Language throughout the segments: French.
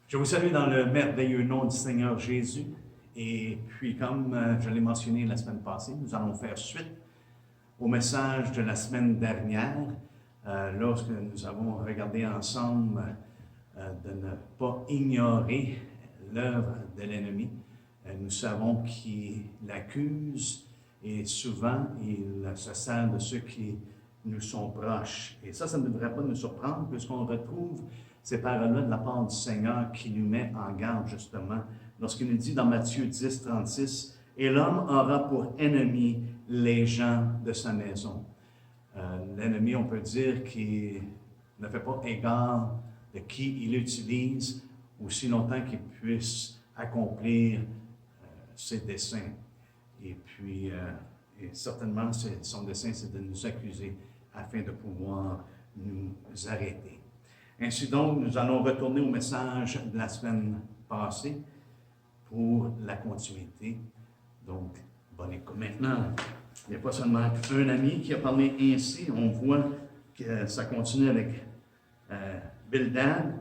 Je vous salue dans le merveilleux nom du Seigneur Jésus. Et puis, comme je l'ai mentionné la semaine passée, nous allons faire suite au message de la semaine dernière, lorsque nous avons regardé ensemble de ne pas ignorer l'œuvre de l'ennemi. Nous savons qu'il accuse et souvent il se sert de ceux qui nous sont proches. Et ça ne devrait pas nous surprendre puisqu'on retrouve ces paroles-là de la part du Seigneur qui nous met en garde justement lorsqu'il nous dit dans Matthieu 10, 36, « Et l'homme aura pour ennemi les gens de sa maison. » L'ennemi, on peut dire qu'il ne fait pas égard de qui il utilise aussi longtemps qu'il puisse accomplir ses desseins. Et puis, et certainement, son dessein, c'est de nous accuser afin de pouvoir nous arrêter. Ainsi donc, nous allons retourner au message de la semaine passée pour la continuité. Donc, bonne écoute. Maintenant, il n'y a pas seulement un ami qui a parlé ainsi, on voit que ça continue avec Bildad.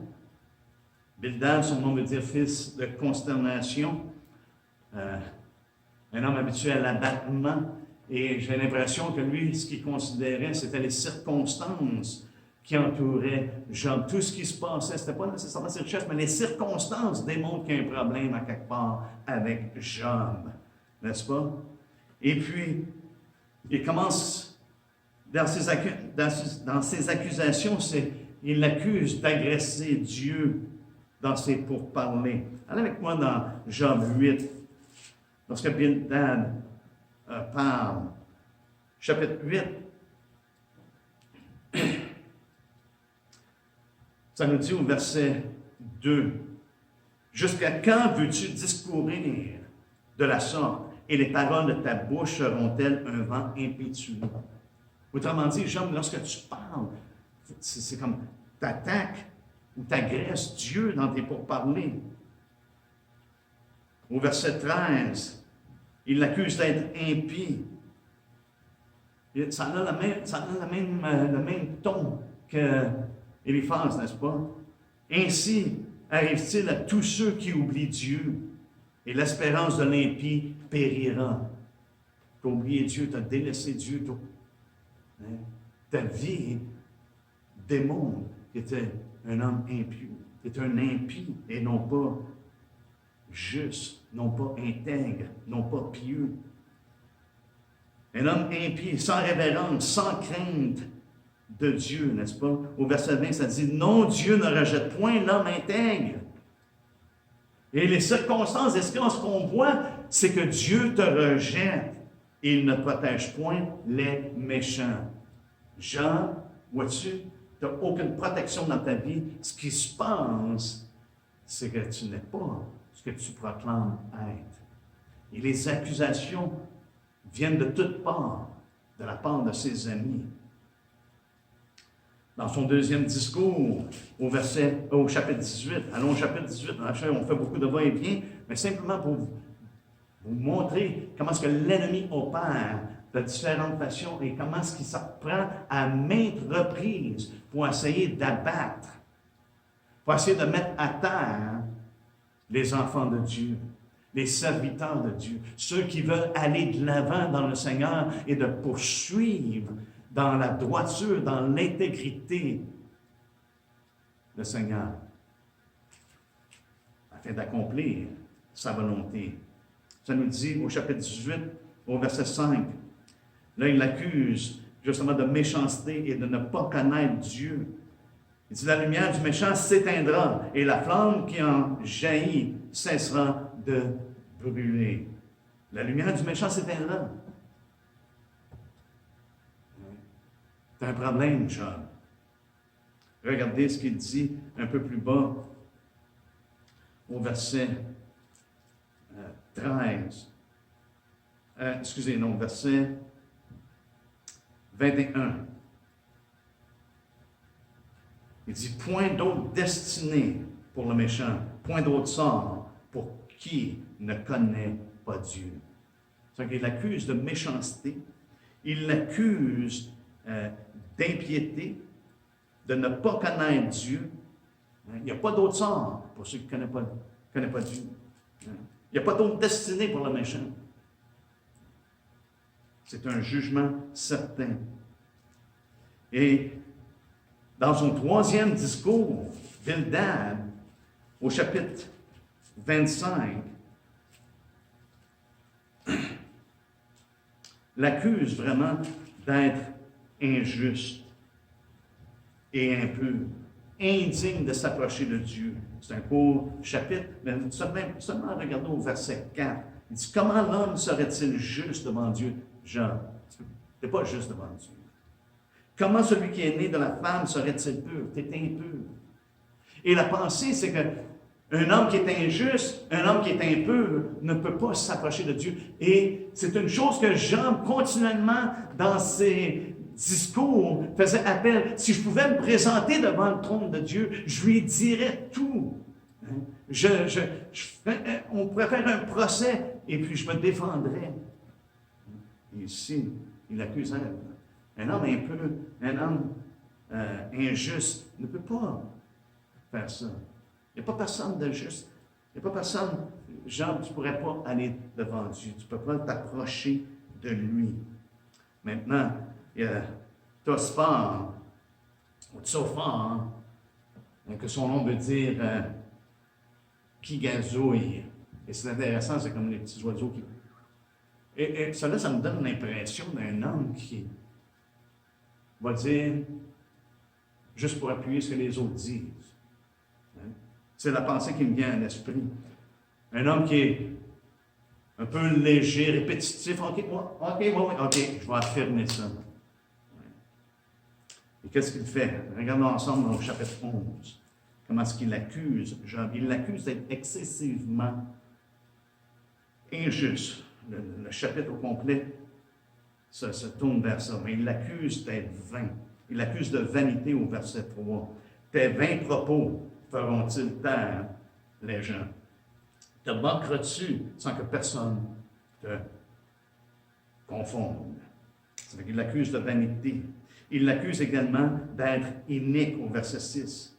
Bildad, son nom veut dire fils de consternation, un homme habitué à l'abattement, et j'ai l'impression que lui, ce qu'il considérait, c'était les circonstances qui entouraient Job. Tout ce qui se passait, ce n'était pas nécessairement ses richesses, mais les circonstances démontrent qu'il y a un problème à quelque part avec Job, n'est-ce pas? Et puis, il commence, dans ses accusations, il l'accuse d'agresser Dieu dans ses pourparlers. Allez avec moi dans Job 8, lorsque Bildad parle. Chapitre 8. Ça nous dit au verset 2, « Jusqu'à quand veux-tu discourir de la sorte, et les paroles de ta bouche seront-elles un vent impétueux? » Autrement dit, Job, lorsque tu parles, c'est comme tu attaques ou tu agresses Dieu dans tes pourparlers. Au verset 13, il l'accuse d'être impie. Ça a le même ton que Éliphaz, n'est-ce pas? Ainsi arrive-t-il à tous ceux qui oublient Dieu, et l'espérance de l'impie périra. Tu as oublié Dieu, tu as délaissé Dieu. Ta vie démontre que tu es un homme impieux. Tu es un impie et non pas juste, non pas intègre, non pas pieux. Un homme impie, sans révérence, sans crainte de Dieu, n'est-ce pas? Au verset 20, ça dit « Non, Dieu ne rejette point l'homme intègre. » Et les circonstances et ce qu'on voit, c'est que Dieu te rejette et il ne protège point les méchants. Jean, vois-tu, tu n'as aucune protection dans ta vie. Ce qui se passe, c'est que tu n'es pas ce que tu proclames être. Et les accusations viennent de toutes parts, de la part de ses amis. Dans son deuxième discours, au chapitre 18, allons au chapitre 18, on fait beaucoup de va-et-vient, mais simplement pour vous montrer comment est-ce que l'ennemi opère de différentes façons et comment est-ce qu'il s'en prend à maintes reprises pour essayer d'abattre, pour essayer de mettre à terre les enfants de Dieu, les serviteurs de Dieu, ceux qui veulent aller de l'avant dans le Seigneur et de poursuivre dans la droiture, dans l'intégrité, le Seigneur, afin d'accomplir sa volonté. Ça nous dit au chapitre 18, au verset 5, là il l'accuse justement de méchanceté et de ne pas connaître Dieu. Il dit, la lumière du méchant s'éteindra et la flamme qui en jaillit cessera de brûler. La lumière du méchant s'éteindra. Tu as un problème, Job. Regardez ce qu'il dit un peu plus bas, au verset 13. Verset 21. Il dit, point d'autre destinée pour le méchant, point d'autre sort pour qui ne connaît pas Dieu. C'est-à-dire qu'il l'accuse de méchanceté, il l'accuse d'impiété, de ne pas connaître Dieu, Il n'y a pas d'autre sort pour ceux qui ne connaissent pas Dieu. Il n'y a pas d'autre destinée pour le méchant. C'est un jugement certain. Et dans son troisième discours, Bildad, au chapitre 25, l'accuse vraiment d'être injuste et impur, indigne de s'approcher de Dieu. C'est un court chapitre, mais seulement regardons au verset 4. Il dit, comment l'homme serait-il juste devant Dieu? Jean, tu n'es pas juste devant Dieu. Comment celui qui est né de la femme serait-il pur? Tu es impur. Et la pensée, c'est qu'un homme qui est injuste, un homme qui est impur, ne peut pas s'approcher de Dieu. Et c'est une chose que Jean, continuellement, dans ses discours, faisait appel. Si je pouvais me présenter devant le trône de Dieu, je lui dirais tout. On pourrait faire un procès, et puis je me défendrais. Et ici, il accuse un homme impur, un homme injuste, ne peut pas faire ça. Il n'y a pas personne de juste. Il n'y a pas personne, Jean, tu ne pourrais pas aller devant Dieu. Tu ne peux pas t'approcher de lui. Maintenant, il y a Tospar, ou Tsofar, que son nom veut dire qui gazouille. Et c'est intéressant, c'est comme les petits oiseaux qui. Et cela, ça me donne l'impression d'un homme qui va dire, juste pour appuyer ce que les autres disent. Hein? C'est la pensée qui me vient à l'esprit. Un homme qui est un peu léger, répétitif. OK, je vais affirmer ça. Et qu'est-ce qu'il fait? Regardons ensemble au chapitre 11. Comment est-ce qu'il accuse Job? Il l'accuse d'être excessivement injuste. Le chapitre au complet se tourne vers ça. Mais il l'accuse d'être vain. Il l'accuse de vanité au verset 3. Tes vains propos feront-ils taire les gens? Te moqueras-tu sans que personne te confonde? Il l'accuse de vanité. Il l'accuse également d'être inique au verset 6.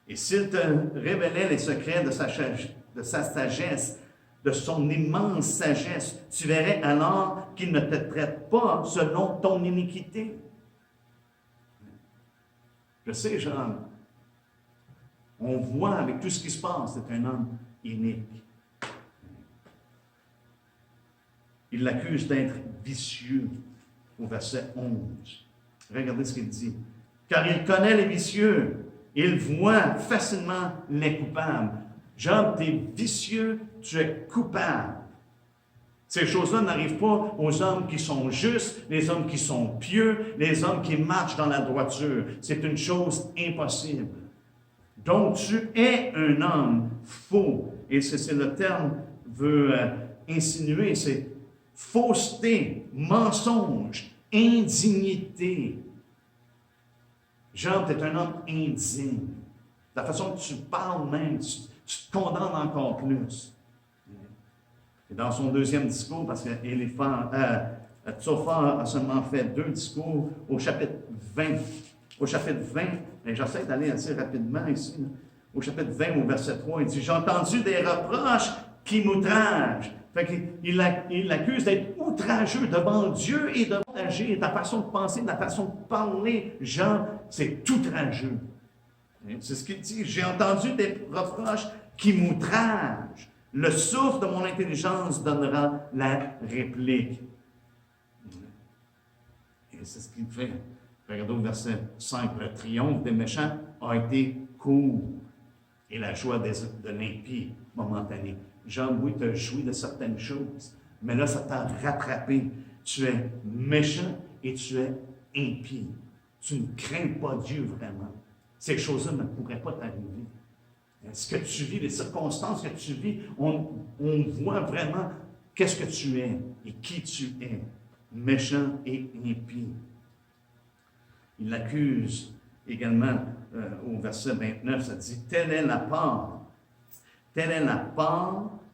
Et s'il te révélait les secrets de sa sagesse, de son immense sagesse, tu verrais alors qu'il ne te traite pas selon ton iniquité. Je sais, Jean, on voit avec tout ce qui se passe, c'est un homme inique. Il l'accuse d'être vicieux au verset 11. Regardez ce qu'il dit. Car il connaît les vicieux, il voit facilement les coupables. Job, tu es vicieux, tu es coupable. Ces choses-là n'arrivent pas aux hommes qui sont justes, les hommes qui sont pieux, les hommes qui marchent dans la droiture. C'est une chose impossible. Donc, tu es un homme faux. Et c'est le terme veut insinuer, c'est fausseté, mensonge, indignité. Job, tu es un homme indigne. La façon que tu parles même, tu te condamnes encore plus. Et dans son deuxième discours, parce que Tsofar a seulement fait 2 discours au chapitre 20. Au chapitre 20, et j'essaie d'aller assez rapidement ici, là. Au chapitre 20, au verset 3, il dit « J'ai entendu des reproches qui m'outragent. » Fait qu'il l'accuse d'être outrageux devant Dieu et devant agir. Ta façon de penser, ta façon de parler, Jean, c'est outrageux. C'est ce qu'il dit. J'ai entendu des reproches qui m'outragent. Le souffle de mon intelligence donnera la réplique. Et c'est ce qu'il fait. Regardez au verset 5. Le triomphe des méchants a été court et la joie de l'impie momentanée. Jean, oui, tu as joui de certaines choses, mais là, ça t'a rattrapé. Tu es méchant et tu es impie. Tu ne crains pas Dieu vraiment. Ces choses-là ne pourraient pas t'arriver. Ce que tu vis, les circonstances que tu vis, on voit vraiment qu'est-ce que tu es et qui tu es, méchant et impie. Il l'accuse également au verset 29, ça dit « Telle est la part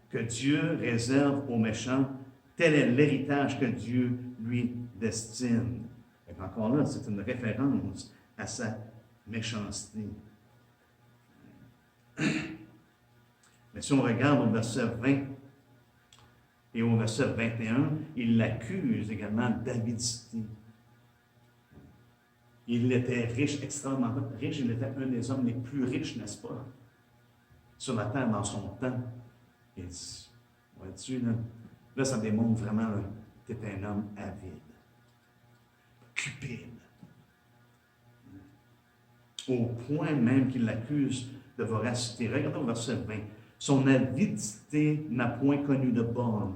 que Dieu réserve aux méchants, tel est l'héritage que Dieu lui destine. » Et encore là, c'est une référence à sa méchanceté. Mais si on regarde au verset 20 et au verset 21, il l'accuse également d'avidité. Il était riche, extrêmement riche. Il était un des hommes les plus riches, n'est-ce pas, sur la terre dans son temps. Il dit, vois-tu, là, ça démontre vraiment que tu es un homme avide, cupide. Au point même qu'il l'accuse de voracité. Regardez au verset 20. Son avidité n'a point connu de borne,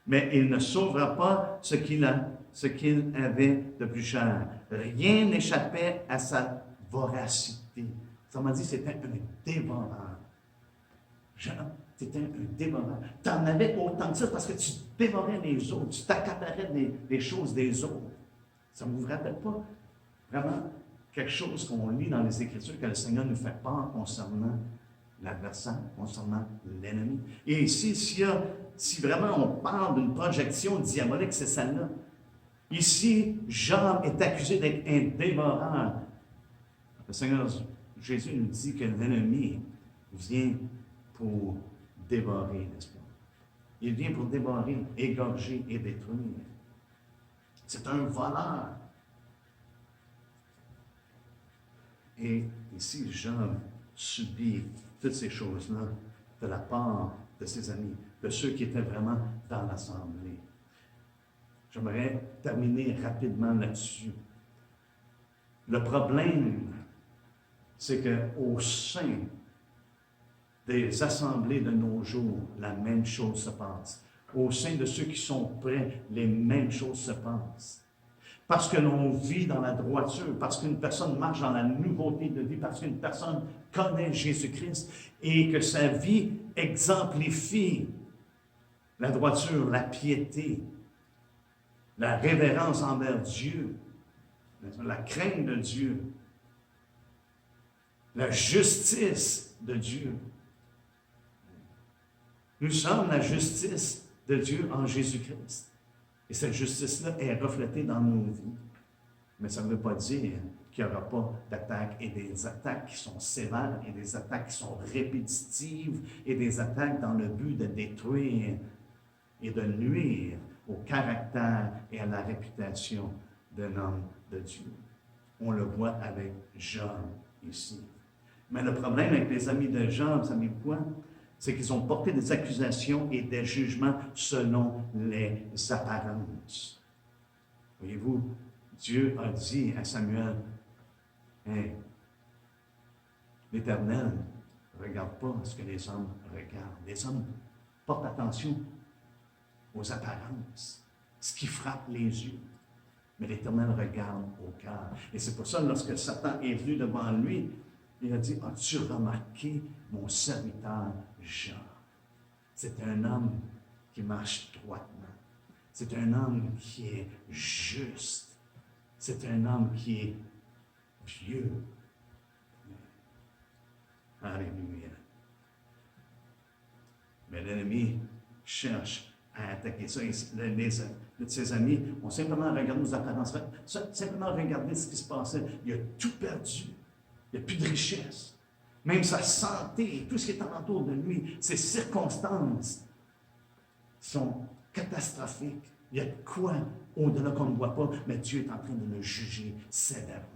mais il ne sauvera pas ce qu'il avait de plus cher. Rien n'échappait à sa voracité. Ça m'a dit, c'était un dévoreur. Jean, tu étais un dévoreur. Tu en avais autant que ça parce que tu dévorais les autres, tu t'accaparais des choses des autres. Ça ne vous rappelle pas vraiment quelque chose qu'on lit dans les Écritures que le Seigneur nous fait part concernant l'adversaire, concernant l'ennemi. Et ici, si vraiment on parle d'une projection diabolique, c'est celle-là. Ici, Job est accusé d'être un dévoreur. Le Seigneur Jésus nous dit que l'ennemi vient pour dévorer, n'est-ce pas? Il vient pour dévorer, égorger et détruire. C'est un voleur. Et ici, Job subit toutes ces choses-là de la part de ses amis, de ceux qui étaient vraiment dans l'assemblée. J'aimerais terminer rapidement là-dessus. Le problème, c'est qu'au sein des assemblées de nos jours, la même chose se passe. Au sein de ceux qui sont prêts, les mêmes choses se passent. Parce que l'on vit dans la droiture, parce qu'une personne marche dans la nouveauté de vie, parce qu'une personne connaît Jésus-Christ et que sa vie exemplifie la droiture, la piété, la révérence envers Dieu, la crainte de Dieu, la justice de Dieu. Nous sommes la justice de Dieu en Jésus-Christ. Et cette justice-là est reflétée dans nos vies. Mais ça ne veut pas dire qu'il n'y aura pas d'attaques et des attaques qui sont sévères et des attaques qui sont répétitives et des attaques dans le but de détruire et de nuire au caractère et à la réputation d'un homme de Dieu. On le voit avec Job ici. Mais le problème avec les amis de Job, savez-vous quoi? C'est qu'ils ont porté des accusations et des jugements selon les apparences. Voyez-vous, Dieu a dit à Samuel, « Hey, l'Éternel ne regarde pas ce que les hommes regardent. Les hommes portent attention aux apparences, ce qui frappe les yeux. Mais l'Éternel regarde au cœur. » Et c'est pour ça, lorsque Satan est venu devant lui, il a dit, « As-tu remarqué mon serviteur Job? C'est un homme qui marche droitement. C'est un homme qui est juste. C'est un homme qui est pieux. » Alléluia. Mais l'ennemi cherche à attaquer ça. Ses amis ont simplement regardé nos apparences, simplement regardé ce qui se passait. Il a tout perdu. Il n'y a plus de richesse. Même sa santé, tout ce qui est alentour de lui, ses circonstances sont catastrophiques. Il y a de quoi au-delà qu'on ne voit pas, mais Dieu est en train de le juger sévèrement.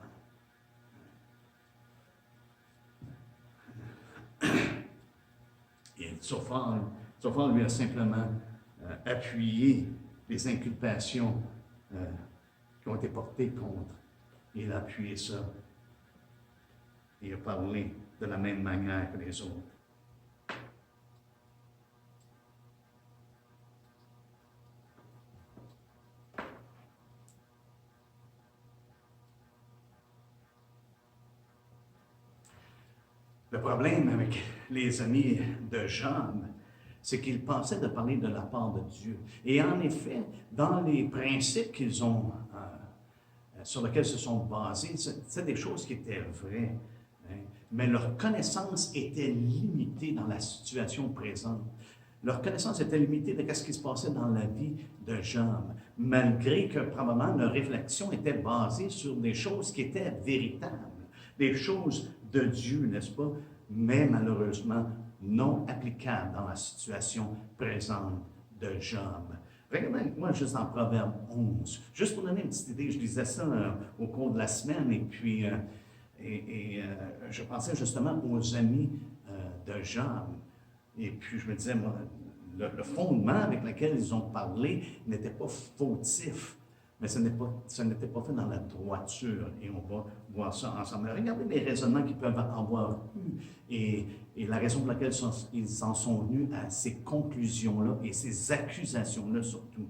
Et Tsophar lui a simplement appuyé les inculpations qui ont été portées contre. Il a appuyé ça. Il a parlé de la même manière que les autres. Le problème avec les amis de Job, c'est qu'ils pensaient de parler de la part de Dieu. Et en effet, dans les principes qu'ils ont, sur lesquels se sont basés, c'est des choses qui étaient vraies. Mais leur connaissance était limitée dans la situation présente. Leur connaissance était limitée de ce qui se passait dans la vie de Job, malgré que probablement leur réflexion était basée sur des choses qui étaient véritables, des choses de Dieu, n'est-ce pas? mais malheureusement non applicable dans la situation présente de Job. Regardez avec moi juste en Proverbe 11. Juste pour donner une petite idée, je lisais ça au cours de la semaine et puis je pensais justement aux amis de Job. Et puis je me disais, moi, le fondement avec lequel ils ont parlé n'était pas fautif, mais ce n'était pas fait dans la droiture. Et on va voir ça ensemble. Regardez les raisonnements qu'ils peuvent avoir eus et la raison pour laquelle ils en sont venus à ces conclusions-là et ces accusations-là surtout.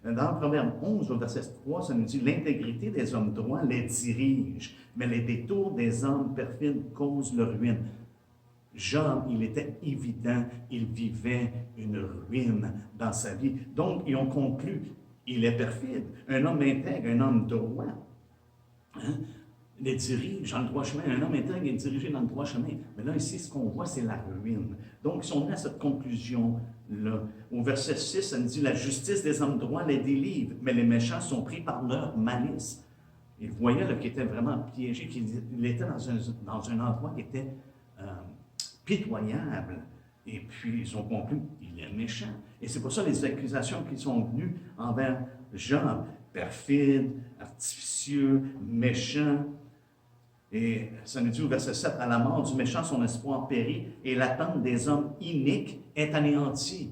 Dans Proverbe 11, au verset 3, ça nous dit « L'intégrité des hommes droits les dirige, mais les détours des hommes perfides causent leur ruine. » Job, il était évident, il vivait une ruine dans sa vie. Donc, ils ont conclu, il est perfide, un homme intègre, un homme droit. Hein? Les dirige dans le droit chemin. Un homme intègre est dirigé dans le droit chemin. Mais là, ici, ce qu'on voit, c'est la ruine. Donc, ils sont venus à cette conclusion-là. Au verset 6, ça nous dit « La justice des hommes droits les délivre, mais les méchants sont pris par leur malice. » Ils voyaient qu'il était vraiment piégé, qu'il était dans un endroit qui était pitoyable. Et puis, ils ont conclu, il est méchant. Et c'est pour ça les accusations qui sont venues envers Job, perfide, artificieux, méchant. Et ça nous dit au verset 7, « À la mort du méchant, son espoir périt, et l'attente des hommes iniques est anéantie. »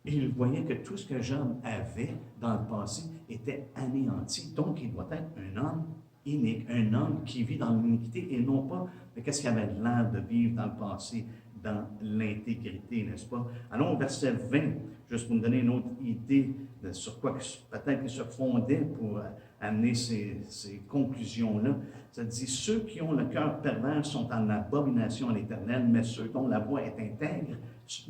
Et il voyait que tout ce que Job avait dans le passé était anéanti. Donc, il doit être un homme inique, un homme qui vit dans l'iniquité et non pas qu'est-ce qu'il avait l'air de vivre dans le passé, dans l'intégrité, n'est-ce pas? Allons au verset 20, juste pour nous donner une autre idée de sur quoi peut-être il se fondait pour amener ces conclusions-là. Ça dit, ceux qui ont le cœur pervers sont en abomination à l'Éternel, mais ceux dont la voix est intègre,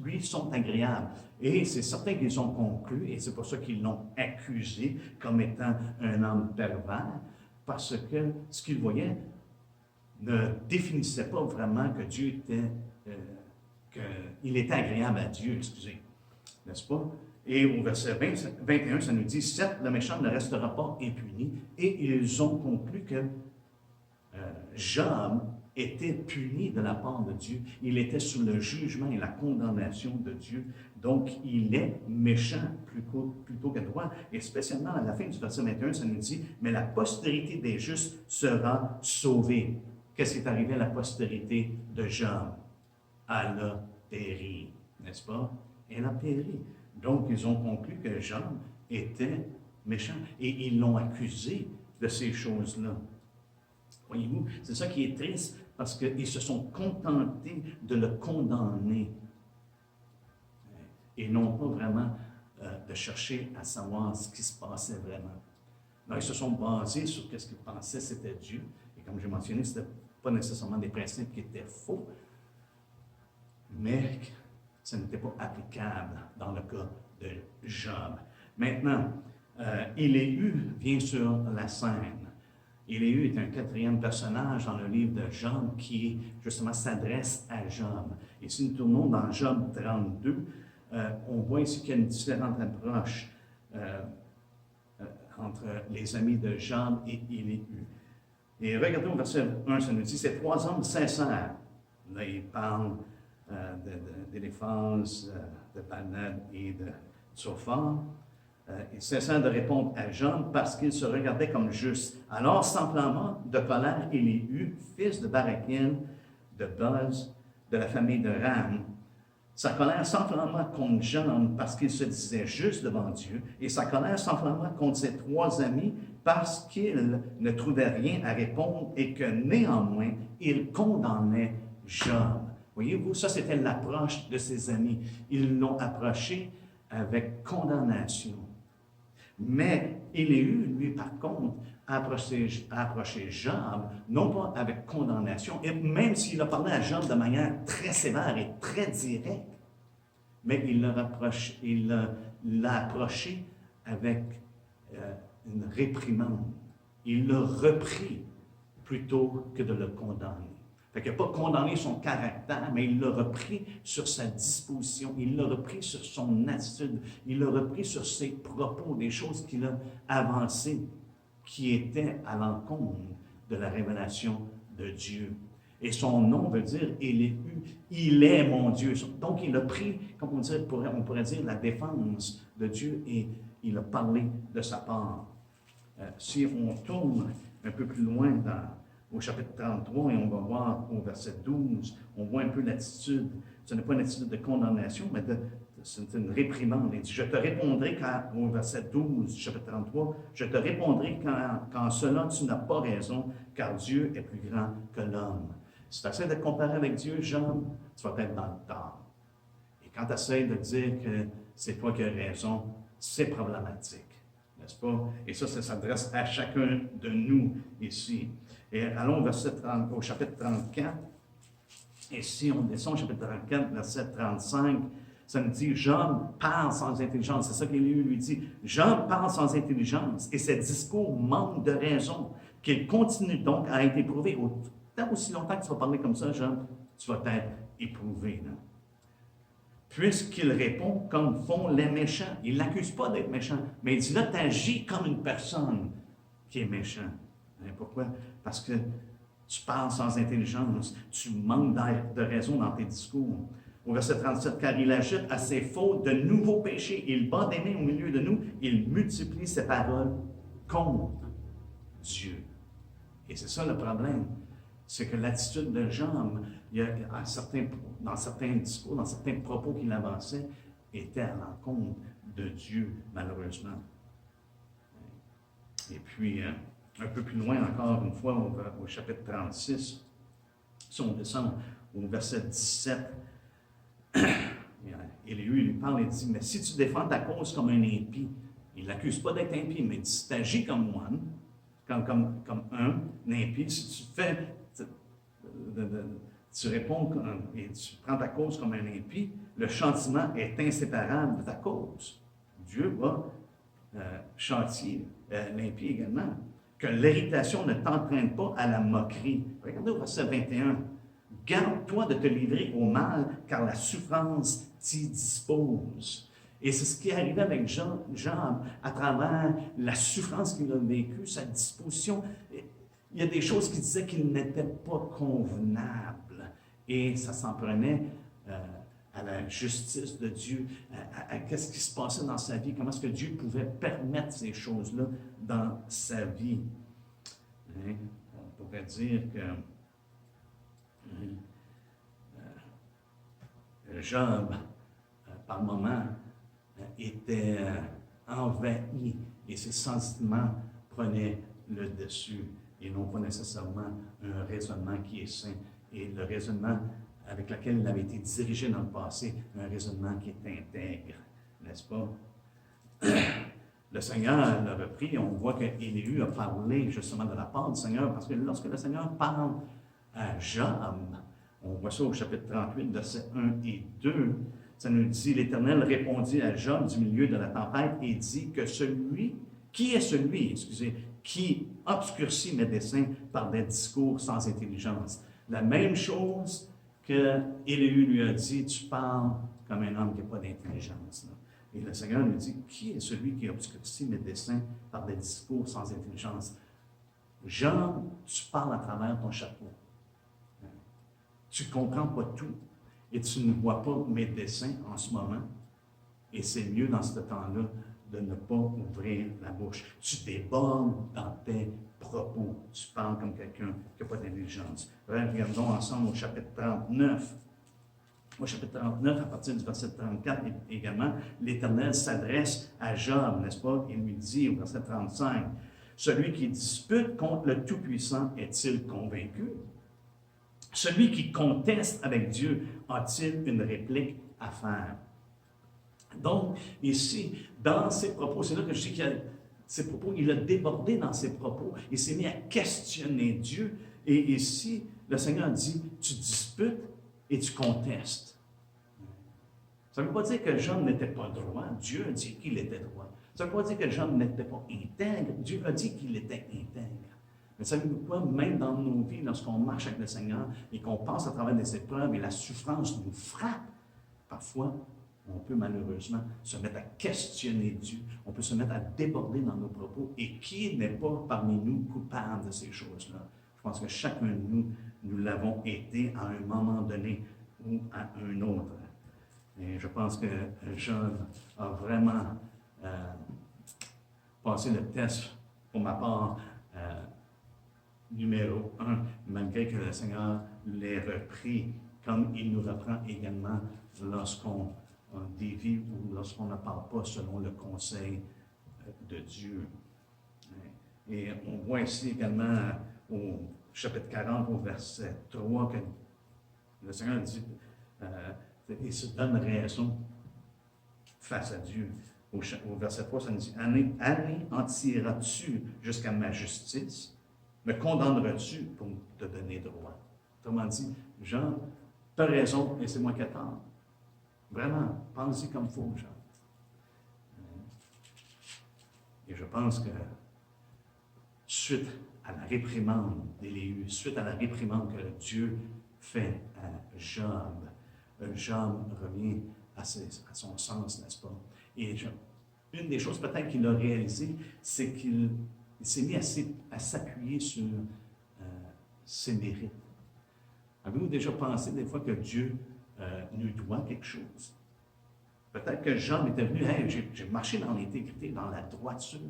lui, sont agréables. Et c'est certain qu'ils ont conclu, et c'est pour ça qu'ils l'ont accusé comme étant un homme pervers, parce que ce qu'ils voyaient ne définissait pas vraiment que Dieu était, qu'il était agréable à Dieu, excusez, n'est-ce pas? Et au verset 21, ça nous dit, « Certes, le méchant ne restera pas impuni. » Et ils ont conclu que Job était puni de la part de Dieu. Il était sous le jugement et la condamnation de Dieu. Donc, il est méchant plutôt que droit. Et spécialement à la fin du verset 21, ça nous dit, « Mais la postérité des justes sera sauvée. » Qu'est-ce qui est arrivé à la postérité de Job? Elle a péri, n'est-ce pas? Elle a péri. Donc, ils ont conclu que Job était méchant et ils l'ont accusé de ces choses-là. Voyez-vous, c'est ça qui est triste parce qu'ils se sont contentés de le condamner et non pas vraiment de chercher à savoir ce qui se passait vraiment. Alors, ils se sont basés sur ce qu'ils pensaient c'était Dieu. Et comme j'ai mentionné, ce n'était pas nécessairement des principes qui étaient faux, mais ce n'était pas applicable dans le cas de Job. Maintenant, Élihu vient sur la scène. Élihu est un quatrième personnage dans le livre de Job qui, justement, s'adresse à Job. Et si nous tournons dans Job 32, on voit ici qu'il y a une différente approche entre les amis de Job et Élihu. Et regardez au verset 1, ça nous dit, « Ces trois hommes sincères. » Là, il parle d'Éléphaz, de Baldad et de Tsophar. Ils cessèrent de répondre à Job parce qu'ils se regardaient comme justes. Alors s'enflamma de colère Élihu, fils de Barakiel, de Boz, de la famille de Ram. Sa colère s'enflamma contre Job parce qu'il se disait juste devant Dieu, et sa colère s'enflamma contre ses trois amis parce qu'ils ne trouvaient rien à répondre et que néanmoins, ils condamnaient Job. Voyez-vous, ça c'était l'approche de ses amis. Ils l'ont approché avec condamnation. Mais Élihu, lui, par contre, a approché Job, non pas avec condamnation, et même s'il a parlé à Job de manière très sévère et très directe, mais il l'a approché avec une réprimande. Il l'a repris plutôt que de le condamner. Fait qu'il n'a pas condamné son caractère, mais il l'a repris sur sa disposition, il l'a repris sur son attitude, il l'a repris sur ses propos, des choses qu'il a avancées, qui étaient à l'encontre de la révélation de Dieu. Et son nom veut dire Éléhu, il est mon Dieu. Donc il a pris, comme on pourrait dire, la défense de Dieu et il a parlé de sa part. Si on tourne un peu plus loin au chapitre 33 et on va voir au verset 12, on voit un peu l'attitude. Ce n'est pas une attitude de condamnation, mais c'est une réprimande. Il dit, je te répondrai au verset 12 du chapitre 33, je te répondrai quand cela tu n'as pas raison, car Dieu est plus grand que l'homme. Si tu essaies de te comparer avec Dieu, Job, tu vas être dans le tort. Et quand tu essaies de dire que c'est toi qui as raison, c'est problématique, n'est-ce pas? Et ça s'adresse à chacun de nous ici. Et allons au chapitre 34. Et si on descend au chapitre 34, verset 35, ça nous dit, Job parle sans intelligence. C'est ça qu'Élihu lui dit. Job parle sans intelligence et ses discours manquent de raison, qu'il continue donc à être éprouvé. Tant aussi longtemps que tu vas parler comme ça, Job, tu vas être éprouvé. Là. Puisqu'il répond comme font les méchants. Il ne l'accuse pas d'être méchant, mais il dit là, tu agis comme une personne qui est méchant. Et pourquoi? Parce que tu parles sans intelligence, tu manques de raison dans tes discours. Au verset 37, car il ajoute à ses fautes de nouveaux péchés, il bat des mains au milieu de nous, il multiplie ses paroles contre Dieu. Et c'est ça le problème, c'est que l'attitude de Job, dans certains discours, dans certains propos qu'il avançait, était à l'encontre de Dieu, malheureusement. Et puis, un peu plus loin encore, une fois, au chapitre 36, si on descend au verset 17, Élihu lui parle et dit, mais si tu défends ta cause comme un impie, il ne l'accuse pas d'être impie, mais si tu agis comme moine, comme un impie, si tu fais, tu réponds et tu prends ta cause comme un impie, le châtiment est inséparable de ta cause. Dieu va châtier l'impie également. Que l'irritation ne t'entraîne pas à la moquerie. Regardez au verset 21. Garde-toi de te livrer au mal, car la souffrance t'y dispose. Et c'est ce qui est arrivé avec Job à travers la souffrance qu'il a vécue, sa disposition. Il y a des choses qui disaient qu'il n'était pas convenable. Et ça s'en prenait à la justice de Dieu, à qu'est-ce qui se passait dans sa vie, comment est-ce que Dieu pouvait permettre ces choses-là dans sa vie. Hein? On pourrait dire que Job, par moments, était envahi et ses sentiments prenaient le dessus et non pas nécessairement un raisonnement qui est sain. Et le raisonnement avec lequel il avait été dirigé dans le passé, un raisonnement qui est intègre, n'est-ce pas? Le Seigneur l'a repris, on voit qu'Élihu a parlé justement de la part du Seigneur, parce que lorsque le Seigneur parle à Job, on voit ça au chapitre 38, versets 1 et 2, ça nous dit, l'Éternel répondit à Job du milieu de la tempête et dit que qui obscurcit mes desseins par des discours sans intelligence. La même chose que Élihu lui a dit, tu parles comme un homme qui n'a pas d'intelligence. Et le Seigneur lui dit, qui est celui qui obscurcit mes desseins par des discours sans intelligence? Jean, tu parles à travers ton chapeau. Tu ne comprends pas tout et tu ne vois pas mes desseins en ce moment. Et c'est mieux dans ce temps-là de ne pas ouvrir la bouche. Tu débordes dans tes propos. Tu parles comme quelqu'un qui n'a pas d'intelligence. Regardons ensemble au chapitre 39. Au chapitre 39, à partir du verset 34 également, l'Éternel s'adresse à Job, n'est-ce pas? Il lui dit au verset 35, « Celui qui dispute contre le Tout-Puissant est-il convaincu? Celui qui conteste avec Dieu a-t-il une réplique à faire? » Donc, ici, dans ses propos, c'est là que je dis qu'il a ses propos, il a débordé dans ses propos, il s'est mis à questionner Dieu, et ici, le Seigneur dit, tu disputes et tu contestes. Ça ne veut pas dire que Job n'était pas droit, Dieu a dit qu'il était droit. Ça ne veut pas dire que Job n'était pas intègre, Dieu a dit qu'il était intègre. Mais savez-vous quoi, même dans nos vies, lorsqu'on marche avec le Seigneur et qu'on passe à travers des épreuves et la souffrance nous frappe, parfois, on peut malheureusement se mettre à questionner Dieu, on peut se mettre à déborder dans nos propos. Et qui n'est pas parmi nous coupable de ces choses-là? Je pense que chacun de nous nous l'avons été à un moment donné ou à un autre. Et je pense que Job a vraiment passé le test, pour ma part, numéro 1, malgré que le Seigneur l'ait repris, comme il nous reprend également lorsqu'on dévie ou lorsqu'on ne parle pas selon le conseil de Dieu. Et on voit ici également au chapitre 40, au verset 3, que le Seigneur dit, il se donne raison face à Dieu. Au verset 3, ça nous dit, anéantiras-tu jusqu'à ma justice? Me condamneras-tu pour te donner droit? Autrement dit, Jean, tu as raison et c'est moi qui attends. Vraiment, pense-y comme il faut, Jean. Et je pense que suite à la réprimande d'Élihu, suite à la réprimande que Dieu fait à Job, Job revient à son sens, n'est-ce pas? Et une des choses peut-être qu'il a réalisé, c'est qu'il s'est mis à s'appuyer sur ses mérites. Avez-vous déjà pensé des fois que Dieu nous doit quelque chose? Peut-être que Job était venu, hey, j'ai marché dans l'intégrité, dans la droiture,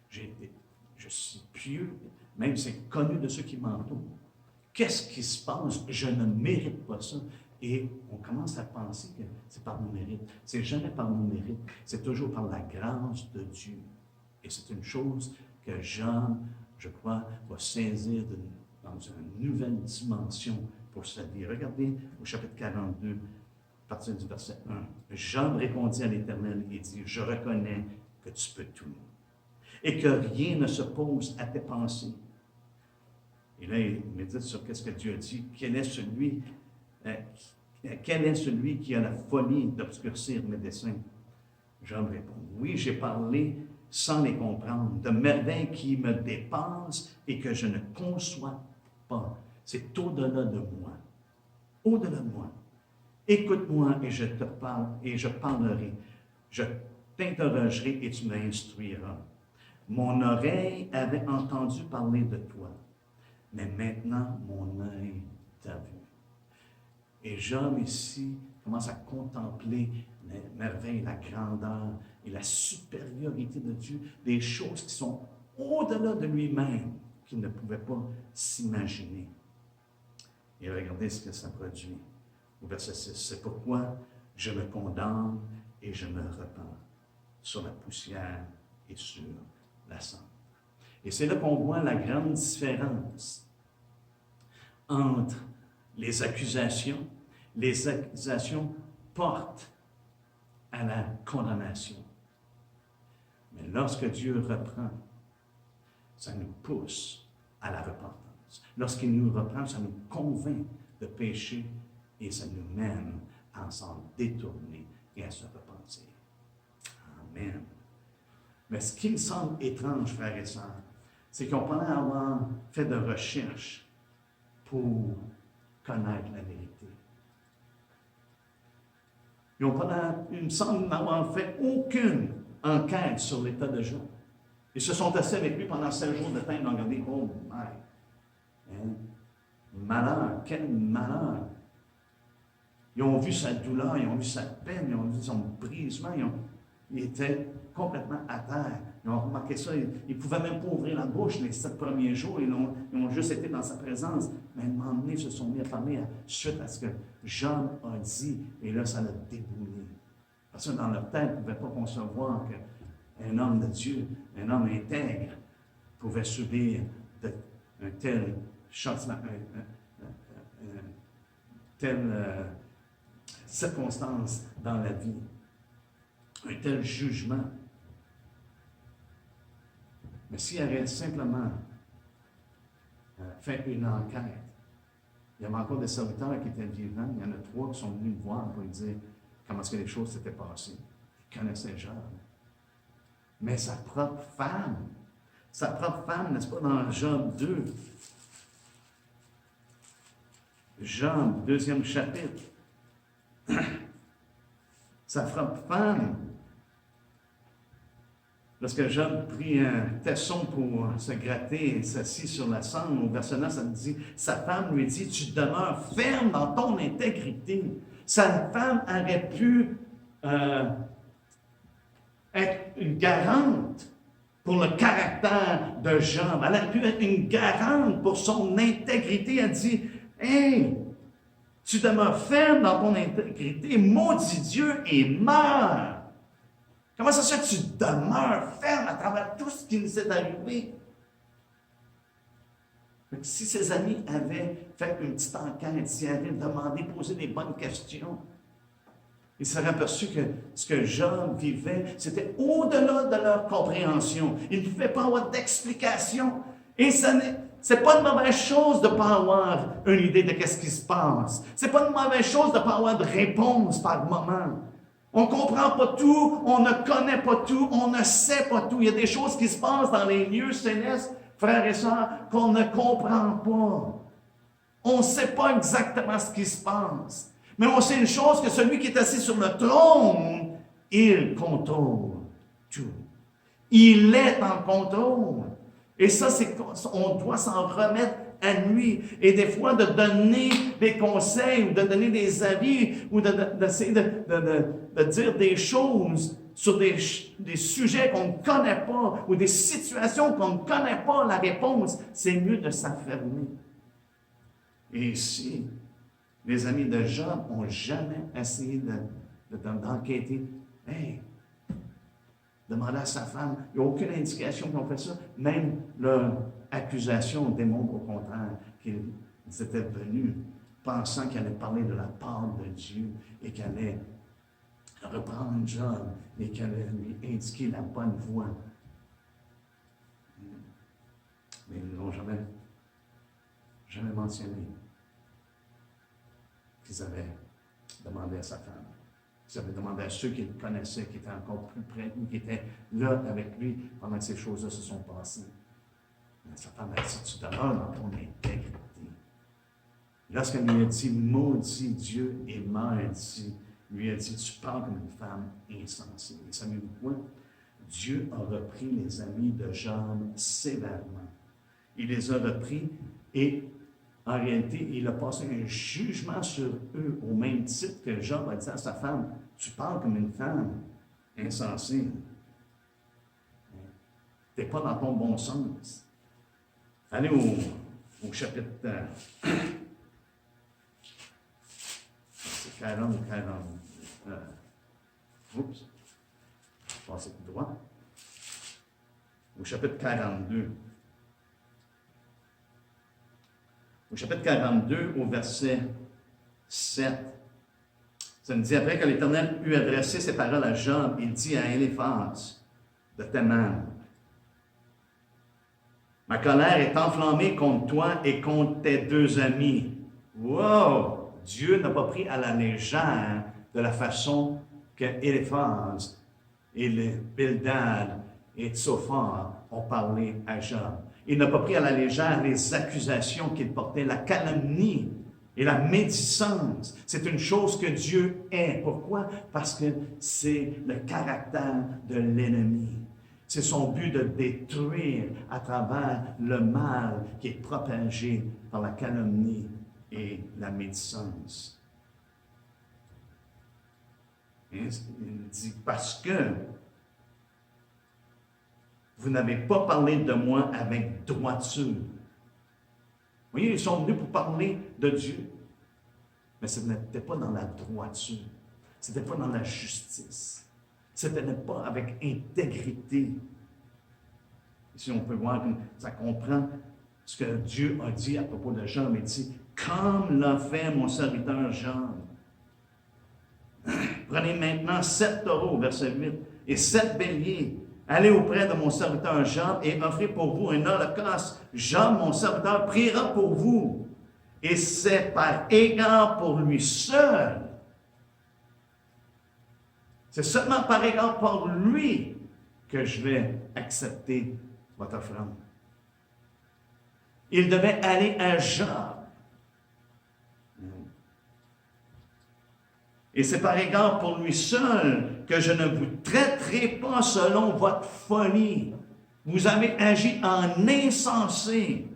je suis pieux, même c'est connu de ceux qui m'entourent. Qu'est-ce qui se passe? Je ne mérite pas ça. Et on commence à penser que c'est par nos mérites. C'est jamais par nos mérites, c'est toujours par la grâce de Dieu. Et c'est une chose que Jean, je crois, va saisir dans une nouvelle dimension pour sa vie. Regardez au chapitre 42, à partir du verset 1. Jean répondit à l'Éternel et dit, « Je reconnais que tu peux tout, et que rien ne se pose à tes pensées. » Et là, il médite sur qu'est-ce que Dieu a dit. Quel est celui qui a la folie d'obscurcir mes desseins? Jean répond, « Oui, j'ai parlé sans les comprendre, de merveilles qui me dépassent et que je ne conçois pas. C'est au-delà de moi. Au-delà de moi. Écoute-moi et je te parle et je parlerai. Je t'interrogerai et tu m'instruiras. Mon oreille avait entendu parler de toi, mais maintenant mon œil t'a vu. » Et Job ici commence à contempler les merveilles, la grandeur et la supériorité de Dieu, des choses qui sont au-delà de lui-même, qu'il ne pouvait pas s'imaginer. Et regardez ce que ça produit. Au verset 6, « C'est pourquoi je me condamne et je me repens sur la poussière et sur la cendre. » Et c'est là qu'on voit la grande différence entre les accusations. Les accusations portent à la condamnation. Mais lorsque Dieu reprend, ça nous pousse à la repentance. Lorsqu'il nous reprend, ça nous convainc de pécher et ça nous mène à s'en détourner et à se repentir. Amen. Mais ce qui me semble étrange, frères et sœurs, c'est qu'on pendant avoir fait de recherches pour connaître la vérité. Il me semble n'avoir fait aucune enquête sur l'état de Job. Ils se sont assis avec lui pendant 7 jours de temps, ils ont regardé, oh my, hein? Malheur, quel malheur. Ils ont vu sa douleur, ils ont vu sa peine, ils ont vu son brisement, il était complètement à terre. Ils ont remarqué ça, ils ne pouvaient même pas ouvrir la bouche les 7 premiers jours, ils ont juste été dans sa présence. Mais à un moment donné, ils se sont mis à parler suite à ce que Job a dit, et là, ça l'a déboulé. Parce que dans leur tête, ils ne pouvaient pas concevoir qu'un homme de Dieu, un homme intègre, pouvait subir un tel changement, telle circonstance dans la vie, un tel jugement. Mais s'il avait simplement fait une enquête, il y avait encore des serviteurs qui étaient vivants, il y en a 3 qui sont venus me voir pour lui dire comment est-ce que les choses s'étaient passées. Ils connaissaient Job. Mais sa propre femme, n'est-ce pas, dans Job 2, Job, 2e chapitre, sa propre femme Lorsque Job prit un tesson pour se gratter et s'assit sur la cendre, au verset 9, ça dit, sa femme lui dit, tu demeures ferme dans ton intégrité. Sa femme aurait pu être une garante pour le caractère de Job. Elle aurait pu être une garante pour son intégrité. Elle dit, hey, tu demeures ferme dans ton intégrité, maudit Dieu et meurs. Comment ça se fait que tu demeures ferme à travers tout ce qui nous est arrivé? Si ses amis avaient fait une petite enquête, s'ils avaient demandé, posé des bonnes questions, ils seraient aperçus que ce que Job vivait, c'était au-delà de leur compréhension. Ils ne pouvaient pas avoir d'explication. Et c'est pas une mauvaise chose de ne pas avoir une idée de ce qui se passe. C'est pas une mauvaise chose de ne pas avoir de réponse par moment. On ne comprend pas tout, on ne connaît pas tout, on ne sait pas tout. Il y a des choses qui se passent dans les lieux célestes, frères et sœurs, qu'on ne comprend pas. On ne sait pas exactement ce qui se passe. Mais on sait une chose, que celui qui est assis sur le trône, il contrôle tout. Il est en contrôle. Et ça, on doit s'en remettre à lui. Et des fois, de donner des conseils, ou de donner des avis, ou d'essayer de dire des choses sur des sujets qu'on ne connaît pas, ou des situations qu'on ne connaît pas la réponse, c'est mieux de s'affermer. Et ici, les amis de Job n'ont jamais essayé d'enquêter. Hey, demander à sa femme, il n'y a aucune indication qu'ils ont fait ça. Même leur accusation démontre au contraire qu'ils étaient venus pensant qu'elle allait parler de la part de Dieu et qu'elle allait reprendre Job et qu'elle allait lui indiquer la bonne voie. Mais ils ne l'ont jamais mentionné qu'ils avaient demandé à sa femme. Ils avaient demandé à ceux qui le connaissaient, qui étaient encore plus près de lui, qui étaient là avec lui pendant que ces choses-là se sont passées. Mais sa femme a dit, tu demeures dans ton intégrité. Lorsqu'elle lui a dit, maudit Dieu et meurs, lui a dit, tu parles comme une femme insensée. Et savez-vous quoi? Dieu a repris les amis de Job sévèrement. Il les a repris et en réalité, il a passé un jugement sur eux au même titre que Job a dit à sa femme, tu parles comme une femme insensée. Tu n'es pas dans ton bon sens. Allez au chapitre c'est 40 ou 40. Oups. Je passe tout droit. Au chapitre 42. Au chapitre 42, au verset 7, ça nous dit, après que l'Éternel eut adressé ses paroles à Job, il dit à Éliphaz de Théman, ma colère est enflammée contre toi et contre tes deux amis. Wow! Dieu n'a pas pris à la légère de la façon que Éliphaz et Bildad et Tsophar ont parlé à Job. Il n'a pas pris à la légère les accusations qu'il portait, la calomnie et la médisance. C'est une chose que Dieu est. Pourquoi? Parce que c'est le caractère de l'ennemi. C'est son but de détruire à travers le mal qui est propagé par la calomnie et la médisance. Et il dit, parce que vous n'avez pas parlé de moi avec droiture. Vous voyez, ils sont venus pour parler de Dieu. Mais ce n'était pas dans la droiture. Ce n'était pas dans la justice. Ce n'était pas avec intégrité. Ici, on peut voir que ça comprend ce que Dieu a dit à propos de Job. Il dit, comme l'a fait mon serviteur Job. Prenez maintenant 7 taureaux, verset 8, et 7 béliers. Allez auprès de mon serviteur Job et offrez pour vous un holocauste. Job, mon serviteur, priera pour vous. Et c'est par égard pour lui seul. C'est seulement par égard pour lui que je vais accepter votre offrande. Il devait aller à Job. Et c'est par égard pour lui seul que je ne vous traiterai pas selon votre folie. Vous avez agi en insensé,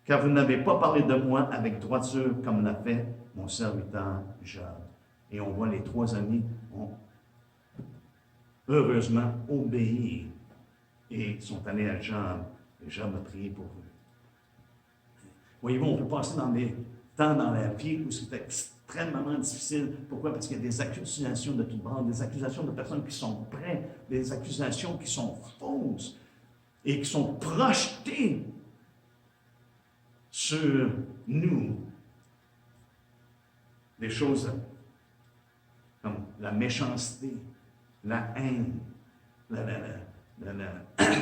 car vous n'avez pas parlé de moi avec droiture comme l'a fait mon serviteur Job. Et on voit les trois amis ont heureusement obéi et sont allés à Job. Et Job a prié pour eux. Voyez-vous, on peut passer dans des temps dans la vie où c'est extrêmement difficile. Pourquoi? Parce qu'il y a des accusations de toutes bords, des accusations de personnes qui sont prêtes, des accusations qui sont fausses et qui sont projetées sur nous. Des choses comme la méchanceté, la haine,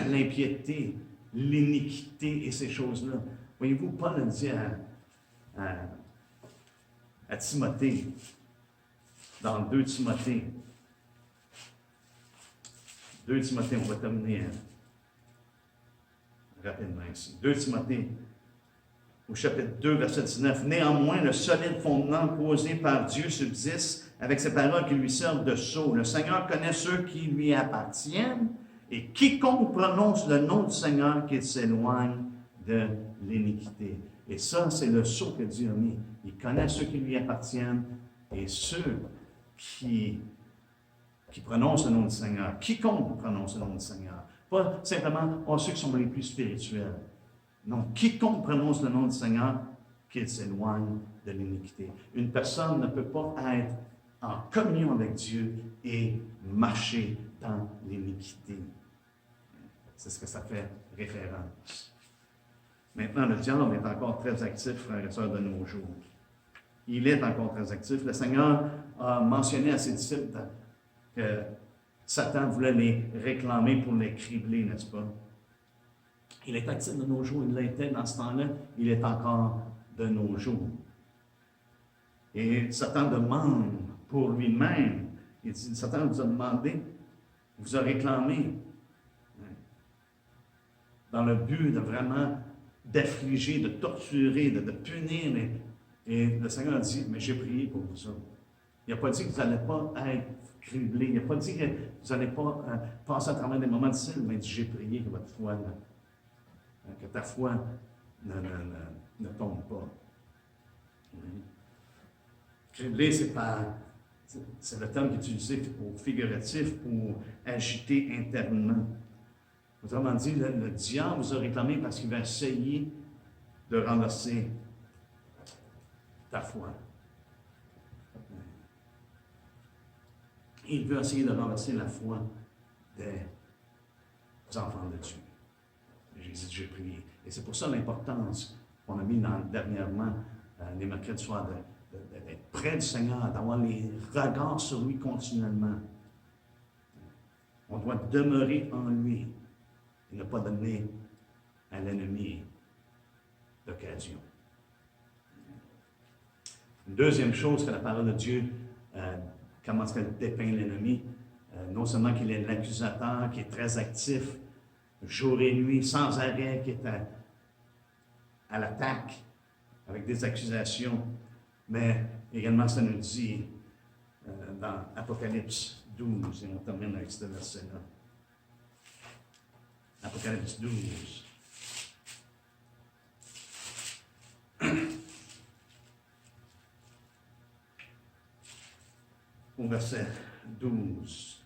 l'impiété, l'iniquité et ces choses-là. Voyez-vous, Paul a dit à Timothée, dans 2 Timothée, on va terminer rapidement ici. 2 Timothée, au chapitre 2, verset 19. Néanmoins, le solide fondement posé par Dieu subsiste avec ces paroles qui lui servent de sceau. Le Seigneur connaît ceux qui lui appartiennent, et quiconque prononce le nom du Seigneur, qu'il s'éloigne de l'iniquité. Et ça, c'est le sceau que Dieu a mis. Il connaît ceux qui lui appartiennent et ceux qui prononcent le nom du Seigneur. Quiconque prononce le nom du Seigneur. Pas simplement ceux qui sont les plus spirituels. Non, quiconque prononce le nom du Seigneur, qu'il s'éloigne de l'iniquité. Une personne ne peut pas être en communion avec Dieu et marcher dans l'iniquité. C'est ce que ça fait référence. Maintenant, le diable est encore très actif, frères et sœurs, de nos jours. Il est encore très actif. Le Seigneur a mentionné à ses disciples que Satan voulait les réclamer pour les cribler, n'est-ce pas? Il est actif de nos jours, il l'était dans ce temps-là, il est encore de nos jours. Et Satan demande pour lui-même, il dit, Satan vous a demandé, vous a réclamé, dans le but de vraiment d'affliger, de torturer, de punir. Et le Seigneur a dit, mais j'ai prié pour vous autres. Il n'a pas dit que vous n'allez pas être criblés. Il n'a pas dit que vous n'allez pas passer à travers des moments difficiles, mais il dit, j'ai prié que votre foi, que ta foi ne tombe pas. Cribler, c'est le terme qui est utilisé au figuratif pour agiter internement. Autrement dit, le diable vous a réclamé parce qu'il va essayer de renverser ta foi. Il veut essayer de renverser la foi des enfants de Dieu. Jésus, j'ai prié. Et c'est pour ça l'importance qu'on a mis dernièrement, les mercredis soirs, d'être près du Seigneur, d'avoir les regards sur lui continuellement. On doit demeurer en lui et ne pas donner à l'ennemi d'occasion. Une deuxième chose que la parole de Dieu, comment est-ce qu'elle dépeint l'ennemi, non seulement qu'il est l'accusateur, qui est très actif, jour et nuit, sans arrêt, qui est à l'attaque, avec des accusations, mais également ça nous dit dans Apocalypse 12, et on termine avec ce verset-là. Apocalypse 12. Au verset 12.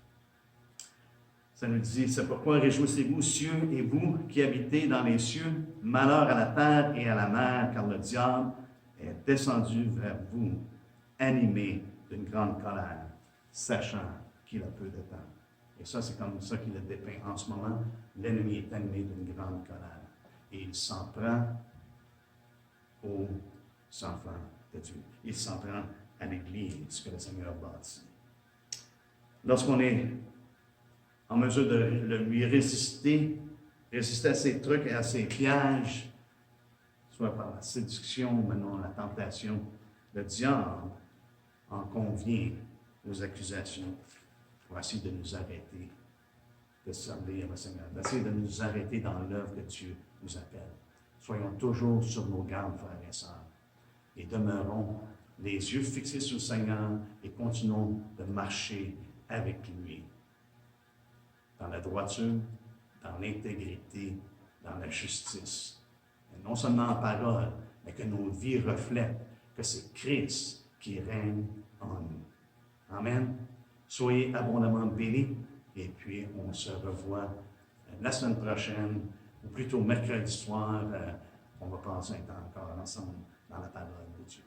Ça nous dit, c'est pourquoi réjouissez-vous, cieux, et vous qui habitez dans les cieux, malheur à la terre et à la mer, car le diable est descendu vers vous, animé d'une grande colère, sachant qu'il a peu de temps. Et ça, c'est comme ça qu'il le dépeint. En ce moment, l'ennemi est animé d'une grande colère. Et il s'en prend aux enfants de Dieu. Il s'en prend à l'Église que le Seigneur a bâtie. Lorsqu'on est en mesure de lui résister à ses trucs et à ses pièges, soit par la séduction, maintenant la tentation, le diable en convient aux accusations pour essayer de nous arrêter de servir le Seigneur, d'essayer de nous arrêter dans l'œuvre que Dieu nous appelle. Soyons toujours sur nos gardes, frères et sœurs, et demeurons les yeux fixés sur le Seigneur et continuons de marcher avec lui dans la droiture, dans l'intégrité, dans la justice. Et non seulement en parole, mais que nos vies reflètent que c'est Christ qui règne en nous. Amen. Soyez abondamment bénis et puis on se revoit la semaine prochaine, ou plutôt mercredi soir. On va passer un temps encore ensemble dans la parole de Dieu.